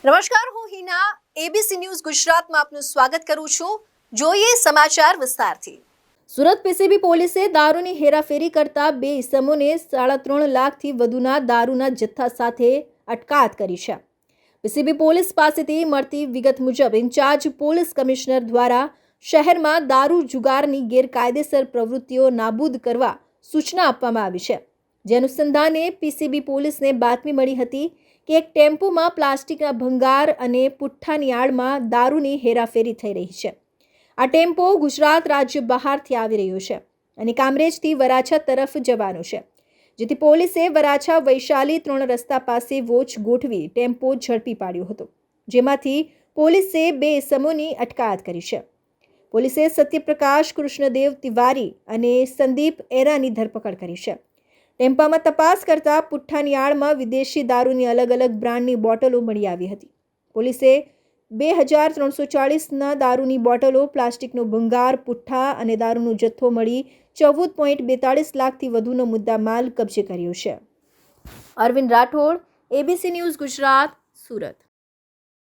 નમસ્કાર, હું Hina ABC news ગુજરાતમાં આપનું સ્વાગત કરું છું. જોઈએ સમાચાર વિસ્તારથી. સુરત પીસીબી પોલીસે દારૂની હેરાફેરી કરતા 2 ઇસમોને 3.5 લાખથી વધુના દારૂના જથ્થા સાથે અટકાયત કરી છે. પીસીબી પોલીસ પાસેથી મળતી વિગત મુજબ ઇન્ચાર્જ પોલીસ કમિશનર દ્વારા શહેરમાં દારૂ જુગારની ગેરકાયદેસર પ્રવૃત્તિઓ નાબૂદ કરવા સૂચના આપવામાં આવી છે. જે અનુસંધાને પીસીબી પોલીસને બાતમી મળી હતી કે એક ટેમ્પોમાં પ્લાસ્ટિકના ભંગાર અને પુઠ્ઠાની આડમાં દારૂની હેરાફેરી થઈ રહી છે. આ ટેમ્પો ગુજરાત રાજ્ય બહારથી આવી રહ્યો છે અને કામરેજથી વરાછા તરફ જવાનો છે, જેથી પોલીસે વરાછા વૈશાલી 3 રસ્તા પાસે વોચ ગોઠવી ટેમ્પો ઝડપી પાડ્યો હતો, જેમાંથી પોલીસે 2 ઇસમોની અટકાયત કરી છે. પોલીસે સત્યપ્રકાશ કૃષ્ણદેવ તિવારી અને સંદીપ એરાની ધરપકડ કરી છે. ટેમ્પામાં તપાસ કરતા પુઠ્ઠાની આડમાં વિદેશી દારૂની અલગ અલગ બ્રાન્ડની બોટલો મળી આવી હતી. પોલીસે 2340ના દારૂની બોટલો, પ્લાસ્ટિકનો ભંગાર, પુઠ્ઠા અને દારૂનો જથ્થો મળી 14.42 લાખથી વધુનો મુદ્દામાલ કબજે કર્યો છે. Arvind Rathod, ABC news Gujarat, Surat.